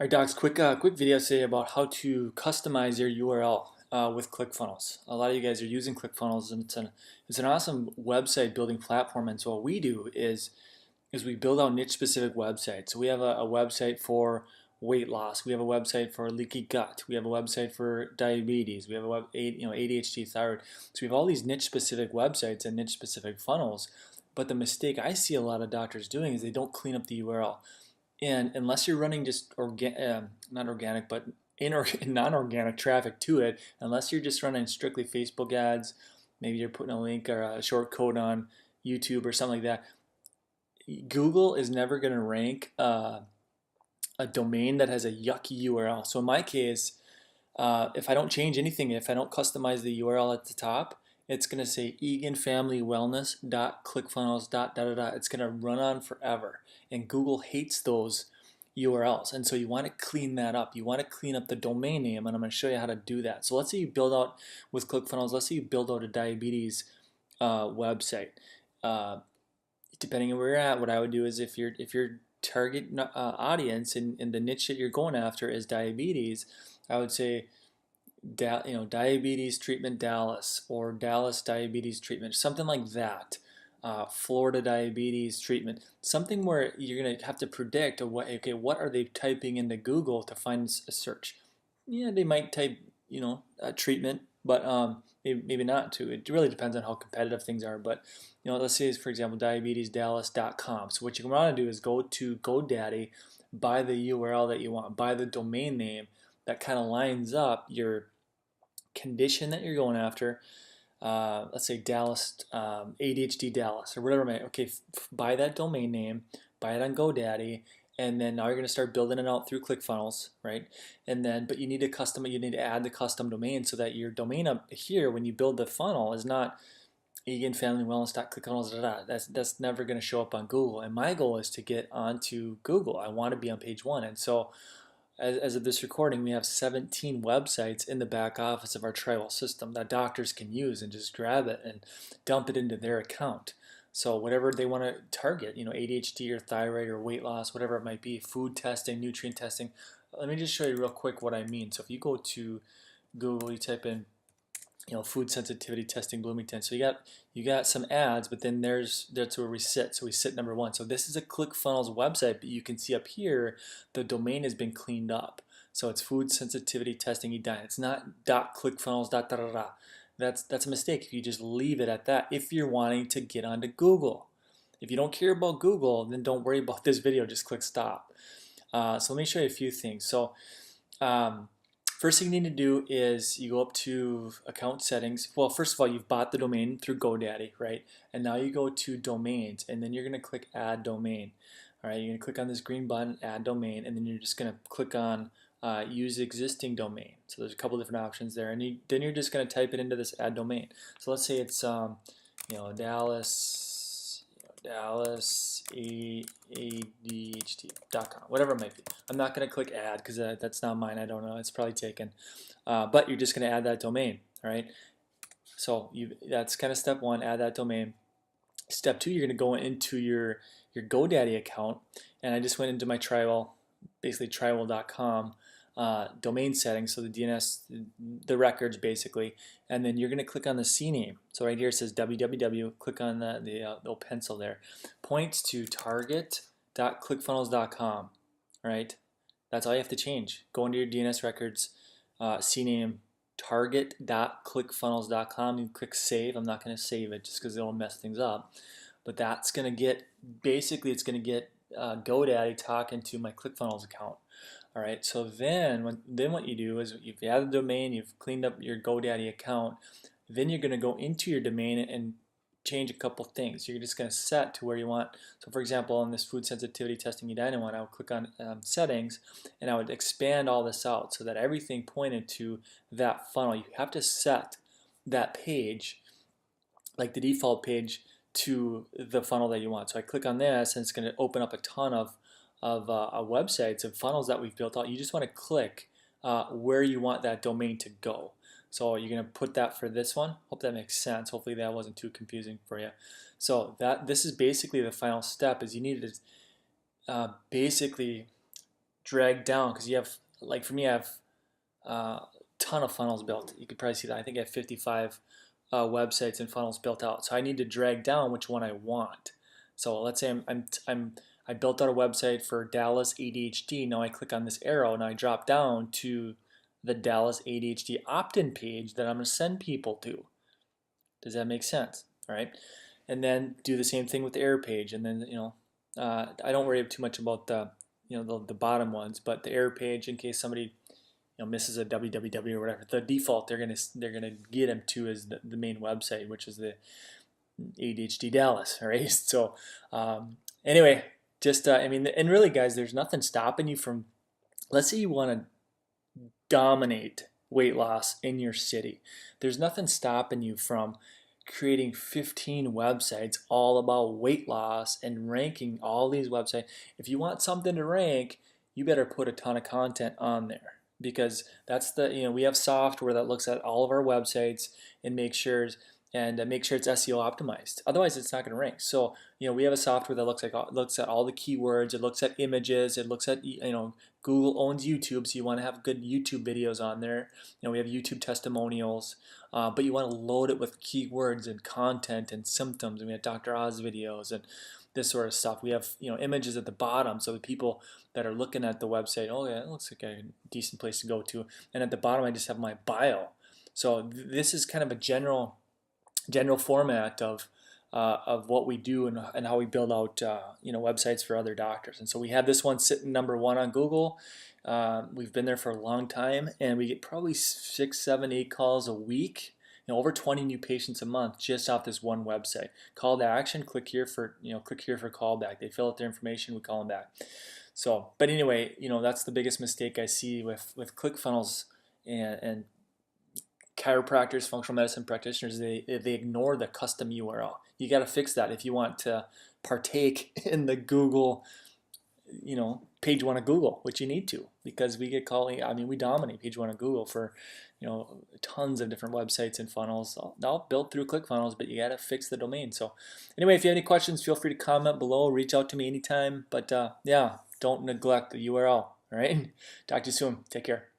All right, docs, quick video today about how to customize your URL with ClickFunnels. A lot of you guys are using ClickFunnels, and it's an awesome website building platform. And so what we do is we build out niche specific websites. So we have a website for weight loss. We have a website for leaky gut. We have a website for diabetes. We have ADHD, thyroid. So we have all these niche specific websites and niche specific funnels. But the mistake I see a lot of doctors doing is they don't clean up the URL. And unless you're running just not organic, but non-organic traffic to it, unless you're just running strictly Facebook ads, maybe you're putting a link or a short code on YouTube or something like that, Google is never going to rank a domain that has a yucky URL. So in my case, if I don't change anything, if I don't customize the URL at the top, it's going to say eganfamilywellness.clickfunnels. It's going to run on forever. And Google hates those URLs. And so you want to clean that up. You want to clean up the domain name, and I'm going to show you how to do that. So let's say you build out with ClickFunnels, let's say you build out a diabetes website. Depending on where you're at, what I would do is if your target audience and the niche that you're going after is diabetes, I would say diabetes treatment Dallas, or Dallas diabetes treatment, something like that. Florida diabetes treatment, something where you're going to have to predict what are they typing into Google to find a search. Yeah, they might type treatment, but maybe not too. It really depends on how competitive things are. But let's say, for example, diabetesdallas.com. So what you want to do is go to GoDaddy, buy the URL that you want, buy the domain name that kind of lines up your condition that you're going after. Let's say Dallas, ADHD Dallas, or whatever. Buy that domain name, buy it on GoDaddy, and then now you're going to start building it out through ClickFunnels, right? And then, but you need to add the custom domain so that your domain up here, when you build the funnel, is not eganfamilywellness.clickfunnels. That's never going to show up on Google. And my goal is to get onto Google. I want to be on page one, and so as of this recording, we have 17 websites in the back office of our TriWell system that doctors can use and just grab it and dump it into their account. So whatever they want to target, ADHD or thyroid or weight loss, whatever it might be, food testing, nutrient testing. Let me just show you real quick what I mean. So if you go to Google, you type in food sensitivity testing Bloomington. So you got some ads, but then that's where we sit. So we sit number one. So this is a ClickFunnels website, but you can see up here the domain has been cleaned up. So it's food sensitivity testing Edina. It's not .clickfunnels . That's a mistake if you just leave it at that. If you're wanting to get onto Google, if you don't care about Google, then don't worry about this video. Just click stop. So let me show you a few things. So first thing you need to do is you go up to account settings. Well, first of all, you've bought the domain through GoDaddy, right? And now you go to domains, and then you're going to click add domain. All right, you're going to click on this green button, add domain, and then you're just going to click on use existing domain. So there's a couple different options there, and then you're just going to type it into this add domain. So let's say it's Dallas ADHD.com, whatever it might be. I'm not going to click add because that's not mine. I don't know. It's probably taken. But you're just going to add that domain. All right. So that's kind of step one. Add that domain. Step two, you're going to go into your GoDaddy account, and I just went into my TriWell, basically TriWell.com. Domain settings, so the DNS, the records basically, and then you're going to click on the CNAME. So right here it says www. Click on the little pencil there. Points to target.clickfunnels.com. Right? That's all you have to change. Go into your DNS records, CNAME target.clickfunnels.com. You click save. I'm not going to save it just because it'll mess things up. But that's going to get, basically it's going to get GoDaddy talking to my ClickFunnels account. All right, so then what you do is you've added the domain, you've cleaned up your GoDaddy account, then you're going to go into your domain and change a couple things. You're just going to set to where you want. So for example, on this food sensitivity testing Edina one, I would click on settings, and I would expand all this out so that everything pointed to that funnel. You have to set that page, like the default page, to the funnel that you want. So I click on this, and it's going to open up a ton of websites and funnels that we've built out. You just want to click where you want that domain to go. So you're going to put that for this one. Hope that makes sense. Hopefully that wasn't too confusing for you. So this is basically the final step. Is you need to basically drag down, because you have, like for me, I have a ton of funnels built. You could probably see that. I think I have 55 websites and funnels built out. So I need to drag down which one I want. So let's say I built out a website for Dallas ADHD. Now I click on this arrow and I drop down to the Dallas ADHD opt-in page that I'm going to send people to. Does that make sense? All right. And then do the same thing with the error page. And then, I don't worry too much about the bottom ones, but the error page, in case somebody misses a www or whatever, the default they're gonna get them to is the main website, which is the ADHD Dallas. All right. So anyway, just and really, guys, there's nothing stopping you from. Let's say you want to dominate weight loss in your city. There's nothing stopping you from creating 15 websites all about weight loss and ranking all these websites. If you want something to rank, you better put a ton of content on there, because that's we have software that looks at all of our websites and make sure it's SEO optimized. Otherwise, it's not going to rank. So we have a software that looks at all the keywords. It looks at images. It looks at Google owns YouTube, so you want to have good YouTube videos on there. We have YouTube testimonials, but you want to load it with keywords and content and symptoms. And we have Dr. Oz videos and this sort of stuff. We have images at the bottom, so the people that are looking at the website, oh yeah, it looks like a decent place to go to. And at the bottom, I just have my bio. So this is kind of a general format of what we do and how we build out websites for other doctors. And so we have this one sitting number 1 on Google. We've been there for a long time, and we get probably 6, 7, 8 calls a week. Over 20 new patients a month just off this one website. Call to action. Click here for callback. They fill out their information. We call them back. So, but anyway, that's the biggest mistake I see with ClickFunnels and chiropractors, functional medicine practitioners. They ignore the custom URL. You got to fix that if you want to partake in the Google, page 1 of Google, which you need to, because we get calling. We dominate page 1 of Google for tons of different websites and funnels, all built through ClickFunnels, but you got to fix the domain. So anyway, if you have any questions, feel free to comment below, reach out to me anytime. But yeah, don't neglect the URL. All right. Talk to you soon. Take care.